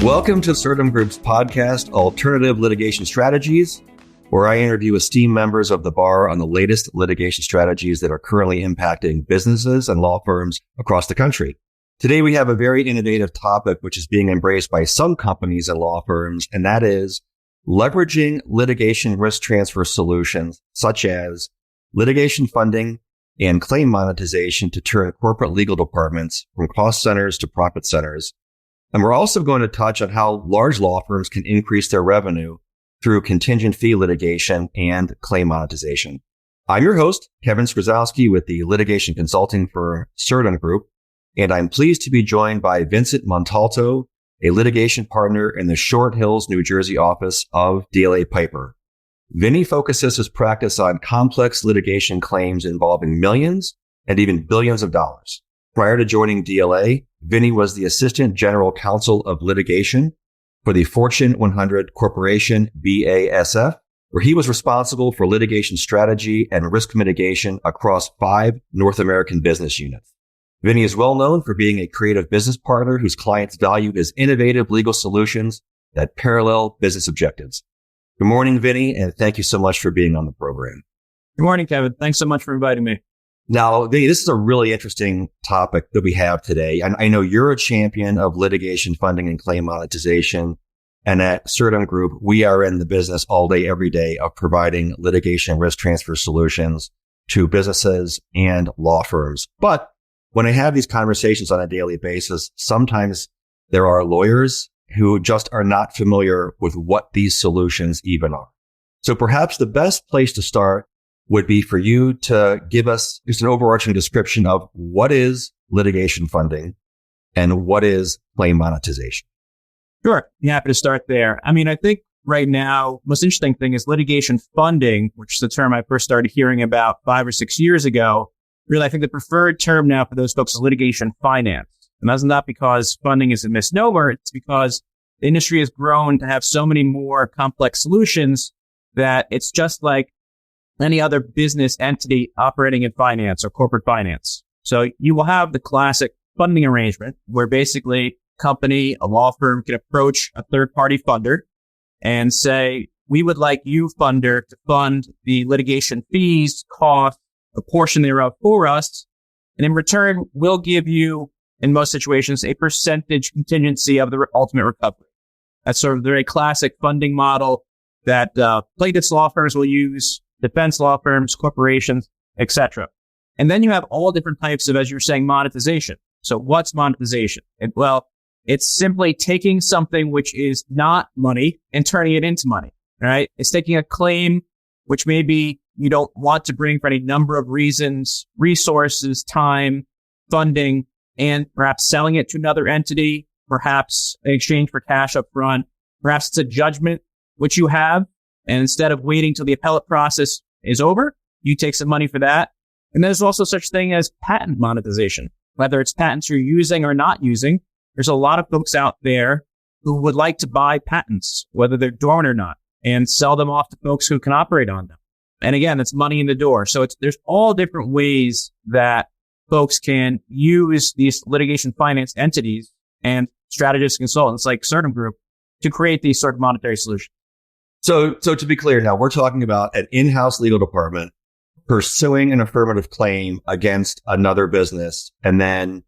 Welcome to Certum Group's podcast, Alternative Litigation Strategies, where I interview esteemed members of the bar on the latest litigation strategies that are currently impacting businesses and law firms across the country. Today, we have a very innovative topic which is being embraced by some companies and law firms, and that is leveraging litigation risk transfer solutions such as litigation funding and claim monetization to turn corporate legal departments from cost centers to profit centers. And we're also going to touch on how large law firms can increase their revenue through contingent fee litigation and claim monetization. I'm your host, Kevin Skrzowski with the litigation consulting firm Certum Group, and I'm pleased to be joined by Vincent Montalto, a litigation partner in the Short Hills, New Jersey office of DLA Piper. Vinny focuses his practice on complex litigation claims involving millions and even billions of dollars. Prior to joining DLA, Vinny was the Assistant General Counsel of Litigation for the Fortune 100 Corporation BASF, where he was responsible for litigation strategy and risk mitigation across 5 North American business units. Vinny is well known for being a creative business partner whose clients valued his innovative legal solutions that parallel business objectives. Good morning, Vinny, and thank you so much for being on the program. Good morning, Kevin. Thanks so much for inviting me. Now, Vinny, this is a really interesting topic that we have today. I know you're a champion of litigation funding and claim monetization. And at Certum Group, we are in the business all day, every day of providing litigation risk transfer solutions to businesses and law firms. But when I have these conversations on a daily basis, sometimes there are lawyers who just are not familiar with what these solutions even are. So perhaps the best place to start would be for you to give us just an overarching description of what is litigation funding and what is claim monetization. Sure. I'm happy to start there. I think right now, most interesting thing is litigation funding, which is the term I first started hearing about 5 or 6 years ago. Really, I think the preferred term now for those folks is litigation finance. And that's not because funding is a misnomer. It's because the industry has grown to have so many more complex solutions that it's just like any other business entity operating in finance or corporate finance. So you will have the classic funding arrangement where basically a company, a law firm can approach a third-party funder and say, we would like you, funder, to fund the litigation fees, costs, a portion thereof for us. And in return, we'll give you, in most situations, a percentage contingency of the ultimate recovery. That's sort of the very classic funding model that plaintiffs' law firms will use, defense law firms, corporations, etc. And then you have all different types of, as you were saying, monetization. So what's monetization? It's simply taking something which is not money and turning it into money, right? It's taking a claim which maybe you don't want to bring for any number of reasons, resources, time, funding, and perhaps selling it to another entity, perhaps in exchange for cash up front. Perhaps it's a judgment which you have, and instead of waiting till the appellate process is over, you take some money for that. And there's also such thing as patent monetization, whether it's patents you're using or not using. There's a lot of folks out there who would like to buy patents, whether they're dormant or not, and sell them off to folks who can operate on them. And again, it's money in the door. So there's all different ways that folks can use these litigation finance entities and strategists and consultants like Certum Group to create these sort of monetary solutions. So to be clear now, we're talking about an in-house legal department pursuing an affirmative claim against another business and then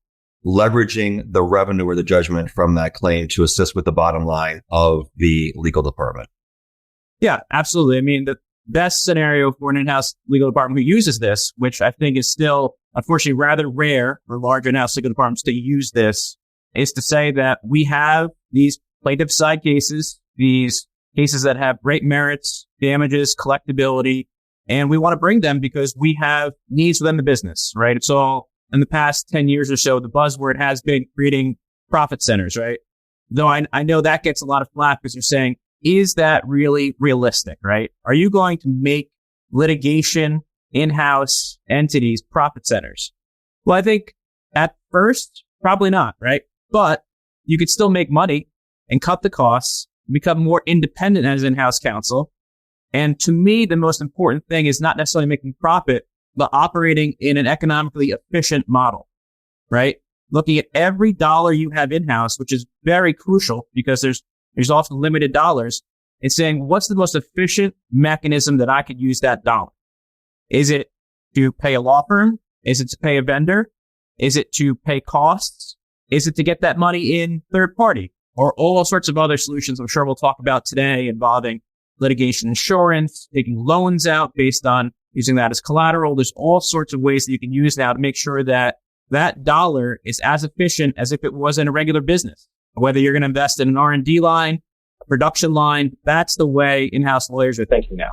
leveraging the revenue or the judgment from that claim to assist with the bottom line of the legal department. Yeah, absolutely. The best scenario for an in-house legal department who uses this, which I think is still, unfortunately, rather rare for large in-house legal departments to use this, is to say that we have these plaintiff side cases, these cases that have great merits, damages, collectability, and we want to bring them because we have needs within the business, right? It's all, in the past 10 years or so, the buzzword has been creating profit centers, right? Though I know that gets a lot of flack because you're saying, is that really realistic, right? Are you going to make litigation in-house entities profit centers? Well, I think at first, probably not, right? But you could still make money and cut the costs, become more independent as in-house counsel. And to me, the most important thing is not necessarily making profit, but operating in an economically efficient model, right? looking at every dollar you have in-house, which is very crucial because there's often limited dollars, and saying, what's the most efficient mechanism that I could use that dollar? Is it to pay a law firm? Is it to pay a vendor? Is it to pay costs? Is it to get that money in third party? Or all sorts of other solutions I'm sure we'll talk about today involving litigation insurance, taking loans out based on using that as collateral. There's all sorts of ways that you can use now to make sure that that dollar is as efficient as if it was in a regular business. Whether you're going to invest in an R&D line, a production line, that's the way in-house lawyers are thinking now.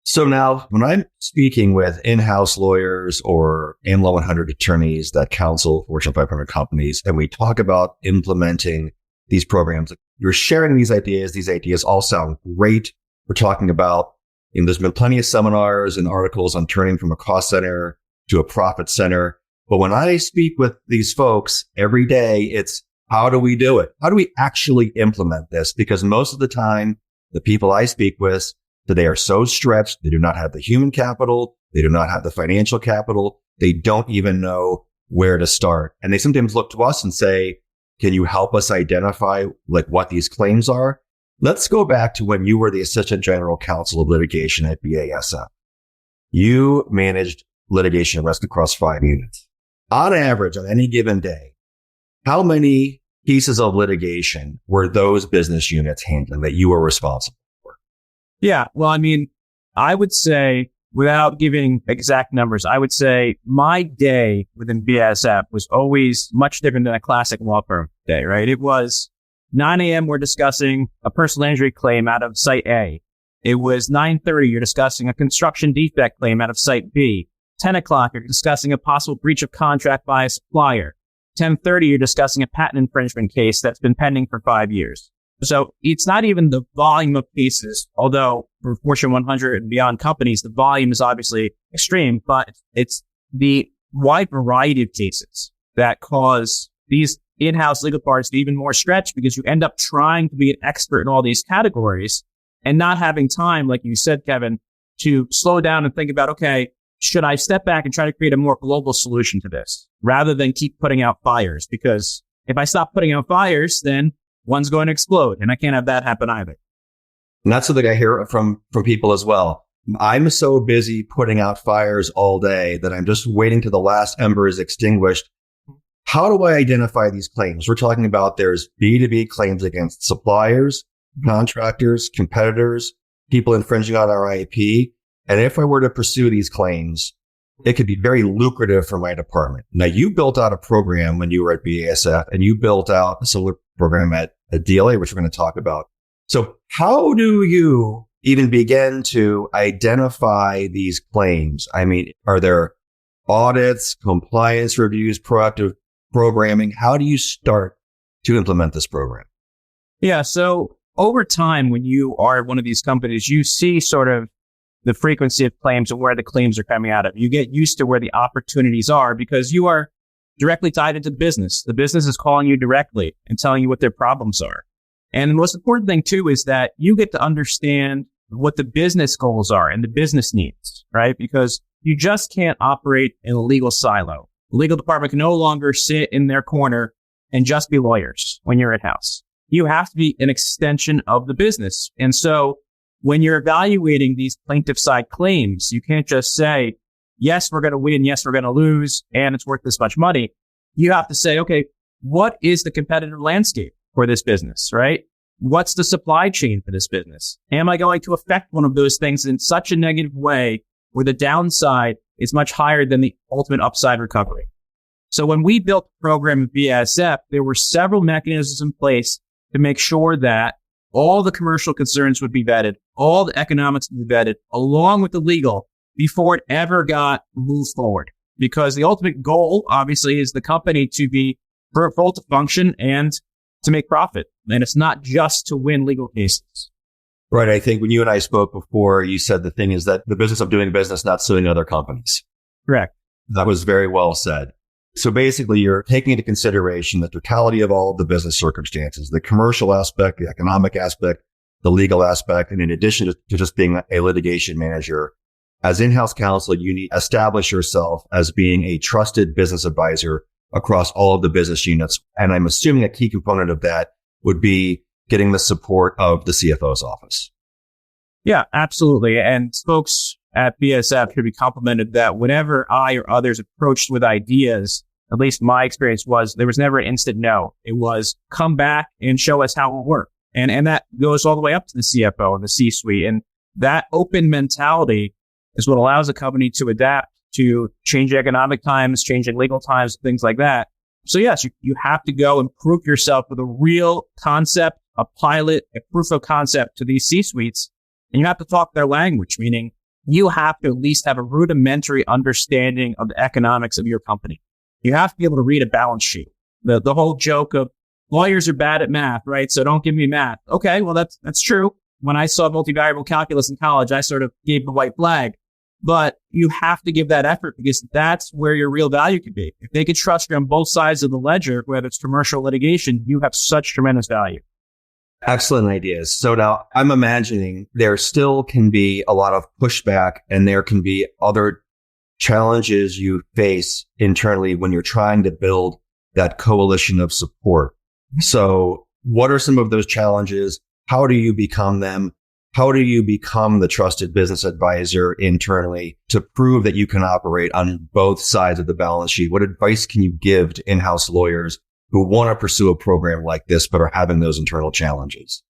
So now when I'm speaking with in-house lawyers or AmLaw 100 attorneys that counsel Fortune 500 companies, and we talk about implementing these programs, you're sharing these ideas all sound great. We're talking about, there's been plenty of seminars and articles on turning from a cost center to a profit center. But when I speak with these folks every day, it's how do we do it? How do we actually implement this? Because most of the time, the people I speak with, they are so stretched. They do not have the human capital. They do not have the financial capital. They don't even know where to start. And they sometimes look to us and say, can you help us identify what these claims are? Let's go back to when you were the Assistant General Counsel of Litigation at BASF. You managed litigation risk across 5 units. On average, on any given day, how many pieces of litigation were those business units handling that you were responsible for? Yeah, well, I would say, without giving exact numbers, I would say my day within BASF was always much different than a classic law firm day, right? It was 9 a.m., we're discussing a personal injury claim out of Site A. It was 9:30, you're discussing a construction defect claim out of Site B. 10 o'clock, you're discussing a possible breach of contract by a supplier. 10:30, you're discussing a patent infringement case that's been pending for 5 years. So it's not even the volume of cases, although for Fortune 100 and beyond companies, the volume is obviously extreme, but it's the wide variety of cases that cause these in-house legal parties to be even more stretched because you end up trying to be an expert in all these categories and not having time, like you said, Kevin, to slow down and think about, okay, should I step back and try to create a more global solution to this rather than keep putting out fires? Because if I stop putting out fires, then one's going to explode, and I can't have that happen either. And that's something I hear from people as well. I'm so busy putting out fires all day that I'm just waiting till the last ember is extinguished. How do I identify these claims? We're talking about there's B2B claims against suppliers, contractors, competitors, people infringing on our IP. And if I were to pursue these claims, it could be very lucrative for my department. Now, you built out a program when you were at BASF, and you built out a similar program at DLA, which we're going to talk about. So how do you even begin to identify these claims? Are there audits, compliance reviews, proactive programming? How do you start to implement this program? Yeah. So over time, when you are one of these companies, you see sort of the frequency of claims and where the claims are coming out of. You get used to where the opportunities are because you are directly tied into business. The business is calling you directly and telling you what their problems are. And the most important thing too is that you get to understand what the business goals are and the business needs, right? Because you just can't operate in a legal silo. The legal department can no longer sit in their corner and just be lawyers when you're in-house. You have to be an extension of the business. And so when you're evaluating these plaintiff side claims, you can't just say, yes, we're going to win. Yes, we're going to lose. And it's worth this much money. You have to say, okay, what is the competitive landscape for this business, right? What's the supply chain for this business? Am I going to affect one of those things in such a negative way where the downside is much higher than the ultimate upside recovery? So when we built the program at BASF, there were several mechanisms in place to make sure that all the commercial concerns would be vetted, all the economics would be vetted, along with the legal, before it ever got moved forward. Because the ultimate goal, obviously, is the company to be full to function and to make profit. And it's not just to win legal cases. Right. I think when you and I spoke before, you said the thing is that the business of doing business, not suing other companies. Correct. That was very well said. So basically, you're taking into consideration the totality of all of the business circumstances, the commercial aspect, the economic aspect, the legal aspect. And in addition to just being a litigation manager, as in-house counsel, you need to establish yourself as being a trusted business advisor across all of the business units. And I'm assuming a key component of that would be getting the support of the CFO's office. Yeah, absolutely. And folks at BSF should be complimented that whenever I or others approached with ideas, at least my experience was there was never an instant no. It was come back and show us how it will work. And that goes all the way up to the CFO and the C-suite. And that open mentality is what allows a company to adapt to changing economic times, changing legal times, things like that. So yes, you have to go and prove yourself with a real concept, a pilot, a proof of concept to these C-suites. And you have to talk their language, meaning you have to at least have a rudimentary understanding of the economics of your company. You have to be able to read a balance sheet. The whole joke of lawyers are bad at math, right? So don't give me math. Okay, well, that's true. When I saw multivariable calculus in college, I sort of gave the white flag. But you have to give that effort because that's where your real value could be. If they could trust you on both sides of the ledger, whether it's commercial litigation, you have such tremendous value. Excellent ideas. So now I'm imagining there still can be a lot of pushback and there can be other challenges you face internally when you're trying to build that coalition of support. So what are some of those challenges? How do you become them? How do you become the trusted business advisor internally to prove that you can operate on both sides of the balance sheet? What advice can you give to in-house lawyers who want to pursue a program like this, but are having those internal challenges?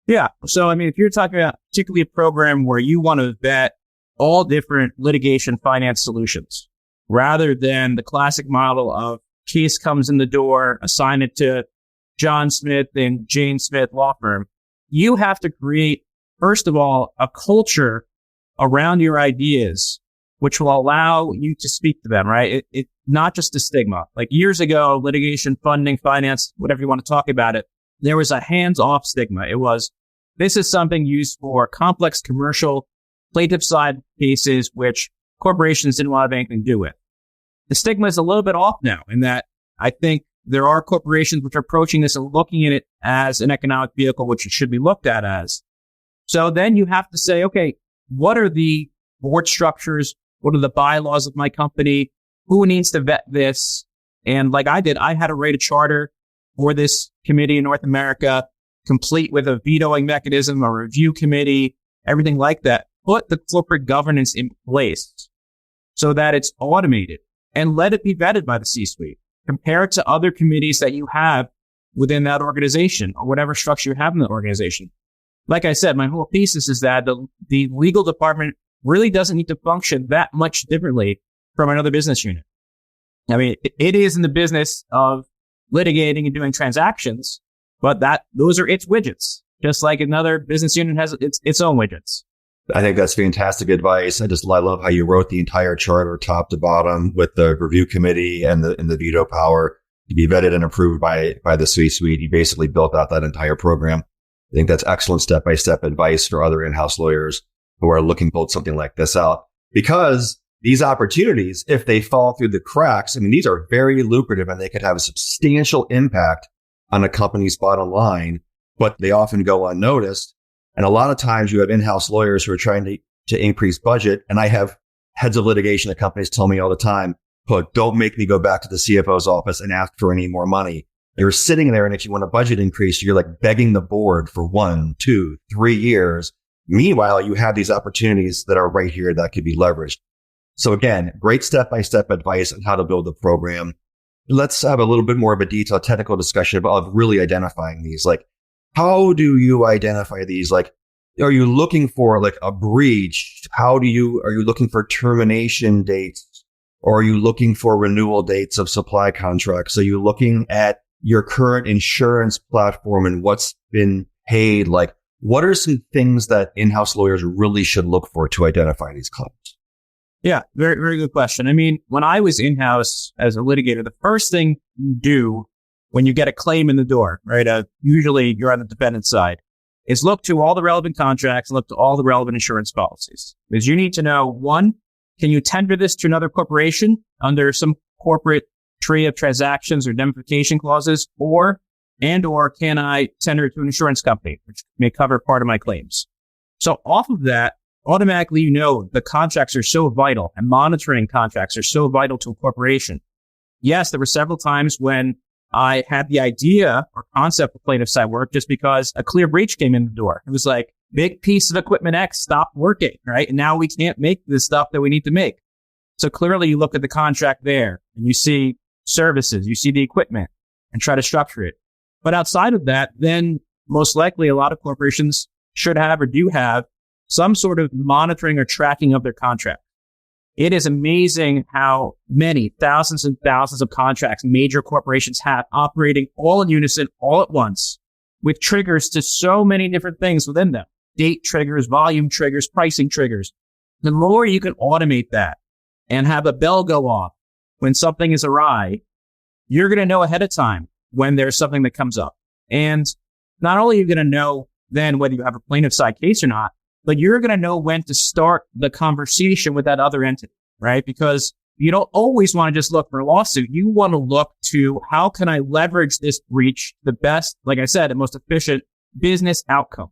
Yeah. So, I mean, if you're talking about particularly a program where you want to vet all different litigation finance solutions, rather than the classic model of case comes in the door, assign it to John Smith and Jane Smith law firm, you have to create, first of all, a culture around your ideas, which will allow you to speak to them, right? It's not just a stigma. Like years ago, litigation, funding, finance, whatever you want to talk about it, there was a hands-off stigma. It was, this is something used for complex commercial plaintiff side cases, which corporations didn't want to have anything to do with. The stigma is a little bit off now in that I think there are corporations which are approaching this and looking at it as an economic vehicle, which it should be looked at as. So then you have to say, okay, what are the board structures? What are the bylaws of my company? Who needs to vet this? And like I did, I had to write a charter for this committee in North America, complete with a vetoing mechanism, a review committee, everything like that. Put the corporate governance in place so that it's automated and let it be vetted by the C-suite. Compare it to other committees that you have within that organization or whatever structure you have in the organization. Like I said, my whole thesis is that the legal department really doesn't need to function that much differently from another business unit. I mean, it is in the business of litigating and doing transactions, but those are its widgets, just like another business unit has its own widgets. I think that's fantastic advice. I love how you wrote the entire charter top to bottom with the review committee and the veto power to be vetted and approved by the C-suite. You basically built out that entire program. I think that's excellent step-by-step advice for other in-house lawyers who are looking to build something like this out. Because these opportunities, if they fall through the cracks, I mean, these are very lucrative and they could have a substantial impact on a company's bottom line, but they often go unnoticed. And a lot of times you have in-house lawyers who are trying to increase budget. And I have heads of litigation at companies tell me all the time, but don't make me go back to the CFO's office and ask for any more money. You're sitting there, and if you want a budget increase, you're like begging the board for 1, 2, 3 years. Meanwhile, you have these opportunities that are right here that could be leveraged. So again, great step-by-step advice on how to build a program. Let's have a little bit more of a detailed technical discussion of really identifying these. Like, how do you identify these? Like, are you looking for like a breach? Are you looking for termination dates? Or are you looking for renewal dates of supply contracts? Are you looking at your current insurance platform and what's been paid? Like, what are some things that in-house lawyers really should look for to identify these claims? Yeah, very, very good question. I mean, when I was in-house as a litigator, the first thing you do when you get a claim in the door, right? Usually you're on the defendant side, is look to all the relevant contracts and look to all the relevant insurance policies. Because you need to know, one, can you tender this to another corporation under some corporate tree of transactions or indemnification clauses, or can I tender it to an insurance company, which may cover part of my claims? So off of that, automatically, you know, the contracts are so vital and monitoring contracts are so vital to a corporation. yes, there were several times when I had the idea or concept of plaintiff side work just because a clear breach came in the door. It was like, big piece of equipment X stopped working, right? And now we can't make the stuff that we need to make. So clearly you look at the contract there and you see services, you see the equipment and try to structure it. But outside of that, then most likely a lot of corporations should have or do have some sort of monitoring or tracking of their contract. It is amazing how many thousands and thousands of contracts major corporations have operating all in unison, all at once, with triggers to so many different things within them. Date triggers, volume triggers, pricing triggers. The more you can automate that and have a bell go off when something is awry, you're going to know ahead of time when there's something that comes up. And not only are you going to know then whether you have a plaintiff side case or not, but you're going to know when to start the conversation with that other entity, right? Because you don't always want to just look for a lawsuit. You want to look to how can I leverage this breach the best, like I said, the most efficient business outcome.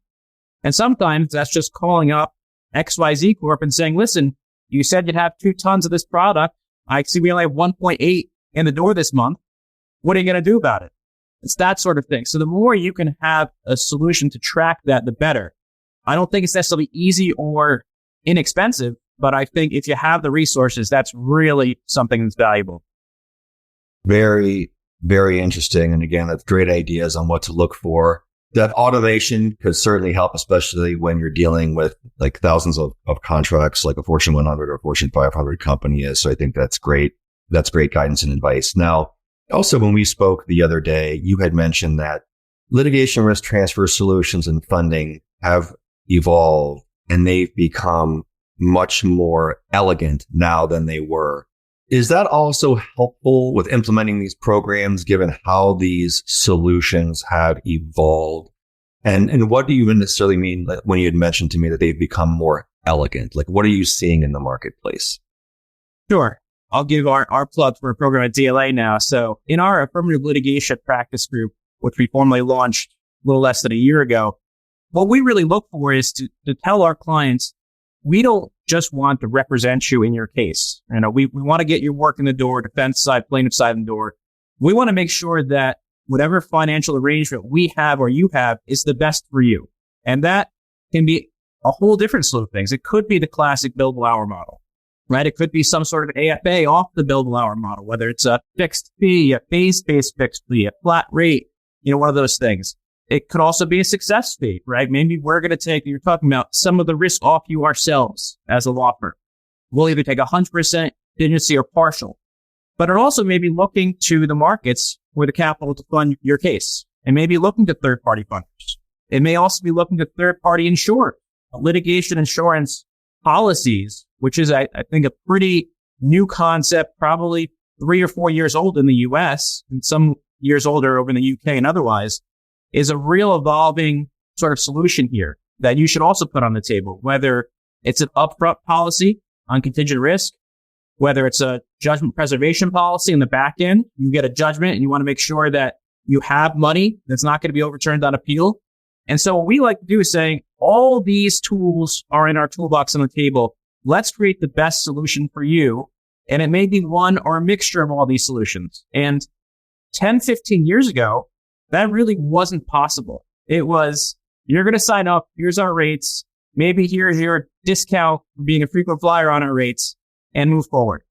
And sometimes that's just calling up XYZ Corp and saying, listen, you said you'd have 2 tons of this product. I see we only have 1.8 in the door this month. What are you going to do about it? It's that sort of thing. So the more you can have a solution to track that, the better. I don't think it's necessarily easy or inexpensive, but I think if you have the resources, that's really something that's valuable. Very, very interesting. And again, that's great ideas on what to look for. That automation could certainly help, especially when you're dealing with like thousands of contracts, like a Fortune 100 or Fortune 500 company is. So I think that's great. That's great guidance and advice. Now, also, when we spoke the other day, you had mentioned that litigation risk transfer solutions and funding have evolved and they've become much more elegant now than they were. Is that also helpful with implementing these programs, given how these solutions have evolved? And what do you necessarily mean when you had mentioned to me that they've become more elegant? Like, what are you seeing in the marketplace? Sure. I'll give our plug for a program at DLA now. So in our affirmative litigation practice group, which we formally launched a little less than a year ago, what we really look for is to tell our clients, we don't just want to represent you in your case. You know, we want to get your work in the door, defense side, plaintiff side in the door. We want to make sure that whatever financial arrangement we have or you have is the best for you. And that can be a whole different slew of things. It could be the classic billable hour model, right? It could be some sort of AFA off the billable hour model, whether it's a fixed fee, a phase-based fixed fee, a flat rate, one of those things. It could also be a success fee, right? Maybe we're going to take, you're talking about some of the risk off you ourselves as a law firm. We'll either take 100% contingency or partial, but it also may be looking to the markets for the capital to fund your case. It may be looking to third-party funders. It may also be looking to third-party insurers, litigation insurance policies, which is, I think, a pretty new concept, probably 3 or 4 years old in the US and some years older over in the UK and otherwise, is a real evolving sort of solution here that you should also put on the table, whether it's an upfront policy on contingent risk, whether it's a judgment preservation policy in the back end. You get a judgment and you want to make sure that you have money that's not going to be overturned on appeal. And so what we like to do is saying all these tools are in our toolbox on the table. Let's create the best solution for you. And it may be one or a mixture of all these solutions. And 10, 15 years ago, that really wasn't possible. It was, you're going to sign up. Here's our rates. Maybe here's your discount for being a frequent flyer on our rates and move forward.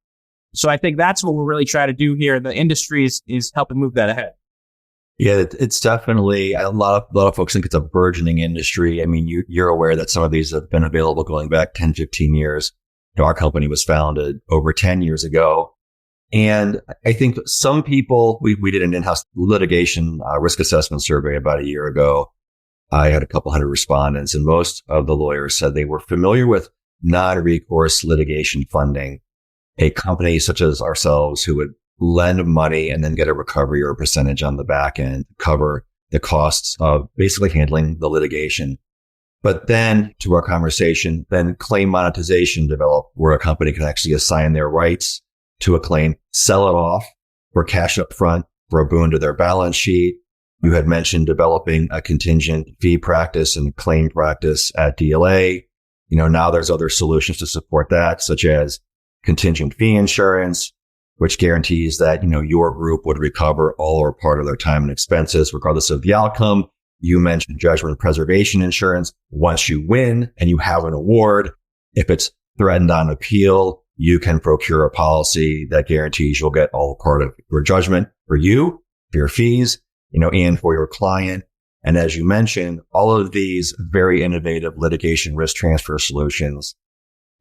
So I think that's what we're really trying to do here. The industry is helping move that ahead. Yeah, it's definitely a lot of folks think it's a burgeoning industry. I mean, you're aware that some of these have been available going back 10, 15 years. Our company was founded over 10 years ago. And I think some people, we did an in-house litigation risk assessment survey about a year ago. I had a couple hundred respondents, and most of the lawyers said they were familiar with non-recourse litigation funding, a company such as ourselves who would lend money and then get a recovery or a percentage on the back end to cover the costs of basically handling the litigation. But then to our conversation, then claim monetization developed, where a company can actually assign their rights to a claim, sell it off for cash up front for a boon to their balance sheet. You had mentioned developing a contingent fee practice and claim practice at DLA. Now there's other solutions to support that, such as contingent fee insurance, which guarantees that, your group would recover all or part of their time and expenses, regardless of the outcome. You mentioned judgment preservation insurance. Once you win and you have an award, if it's threatened on appeal, you can procure a policy that guarantees you'll get all part of your judgment for you, for your fees, and for your client. And as you mentioned, all of these very innovative litigation risk transfer solutions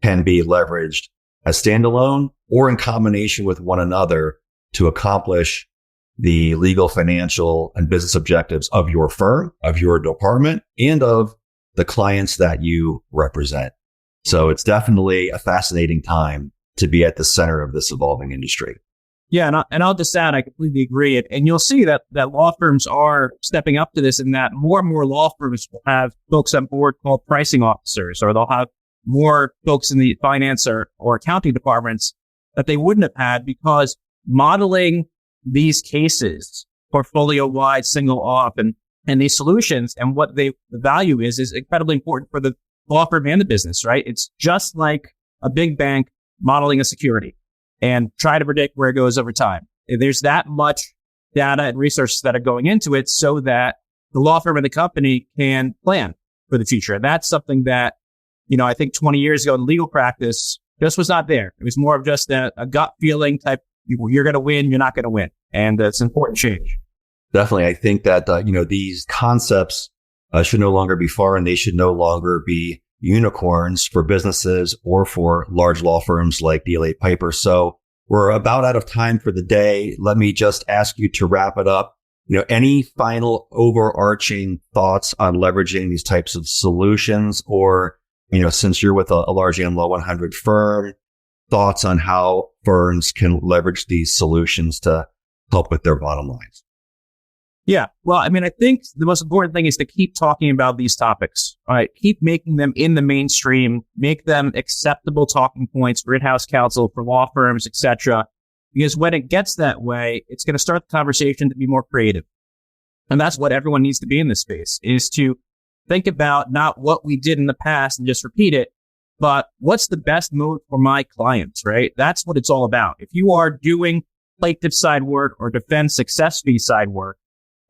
can be leveraged as standalone or in combination with one another to accomplish the legal, financial, and business objectives of your firm, of your department, and of the clients that you represent. So it's definitely a fascinating time to be at the center of this evolving industry. Yeah, and I'll just add, I completely agree. And you'll see that law firms are stepping up to this, and that more and more law firms will have folks on board called pricing officers, or they'll have more folks in the finance or accounting departments that they wouldn't have had, because modeling these cases, portfolio-wide, single off, and these solutions and what the value is incredibly important for the law firm and the business, right? It's just like a big bank modeling a security and try to predict where it goes over time. There's that much data and resources that are going into it so that the law firm and the company can plan for the future. And that's something that, I think 20 years ago in legal practice just was not there. It was more of just a gut feeling type, you're going to win, you're not going to win. And it's an important change. Definitely. I think that, these concepts should no longer be foreign. They should no longer be unicorns for businesses or for large law firms like DLA Piper. So we're about out of time for the day. Let me just ask you to wrap it up. Any final overarching thoughts on leveraging these types of solutions, or, since you're with a large Am Law 100 firm, thoughts on how firms can leverage these solutions to help with their bottom lines? Yeah. Well, I think the most important thing is to keep talking about these topics. All right. Keep making them in the mainstream, make them acceptable talking points for in-house counsel, for law firms, etc. Because when it gets that way, it's going to start the conversation to be more creative. And that's what everyone needs to be in this space, is to think about not what we did in the past and just repeat it, but what's the best move for my clients, right? That's what it's all about. If you are doing plaintiff side work or defense success fee side work,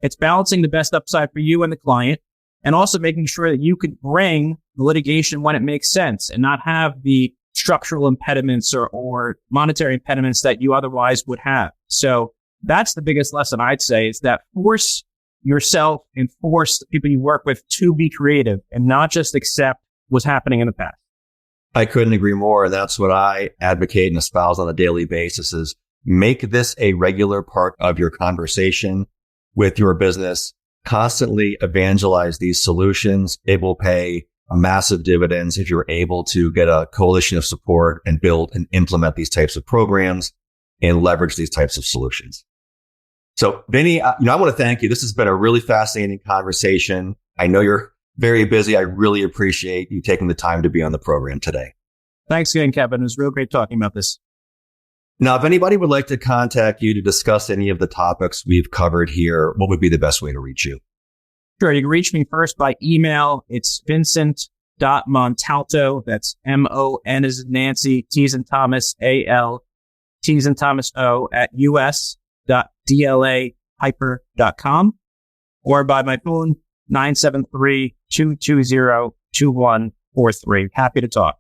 it's balancing the best upside for you and the client, and also making sure that you can bring the litigation when it makes sense and not have the structural impediments or monetary impediments that you otherwise would have. So that's the biggest lesson I'd say, is that force yourself and force the people you work with to be creative and not just accept what's happening in the past. I couldn't agree more. And that's what I advocate and espouse on a daily basis, is make this a regular part of your conversation with your business. Constantly evangelize these solutions. It will pay massive dividends if you're able to get a coalition of support and build and implement these types of programs and leverage these types of solutions. So, Vinny, I want to thank you. This has been a really fascinating conversation. I know you're very busy. I really appreciate you taking the time to be on the program today. Thanks again, Kevin. It was real great talking about this. Now, if anybody would like to contact you to discuss any of the topics we've covered here, what would be the best way to reach you? Sure. You can reach me first by email. It's Vincent.Montalto. That's MON as in Nancy, T as in Thomas, AL, T as in Thomas O at US.dlapiper.com, or by my phone, 973-220-2143. Happy to talk.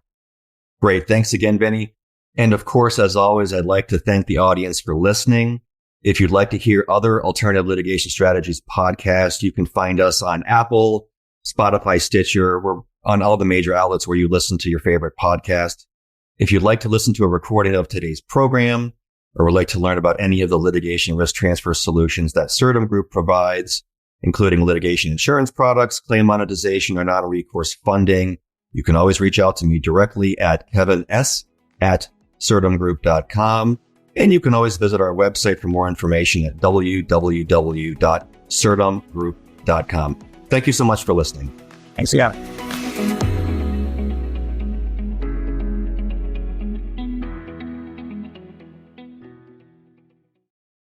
Great. Thanks again, Vinny. And of course, as always, I'd like to thank the audience for listening. If you'd like to hear other Alternative Litigation Strategies podcasts, you can find us on Apple, Spotify, Stitcher. We're on all the major outlets where you listen to your favorite podcast. If you'd like to listen to a recording of today's program, or would like to learn about any of the litigation risk transfer solutions that Certum Group provides, including litigation insurance products, claim monetization, or non-recourse funding, you can always reach out to me directly at kevins@certumgroup.com. And you can always visit our website for more information at www.certumgroup.com. Thank you so much for listening. Thanks again.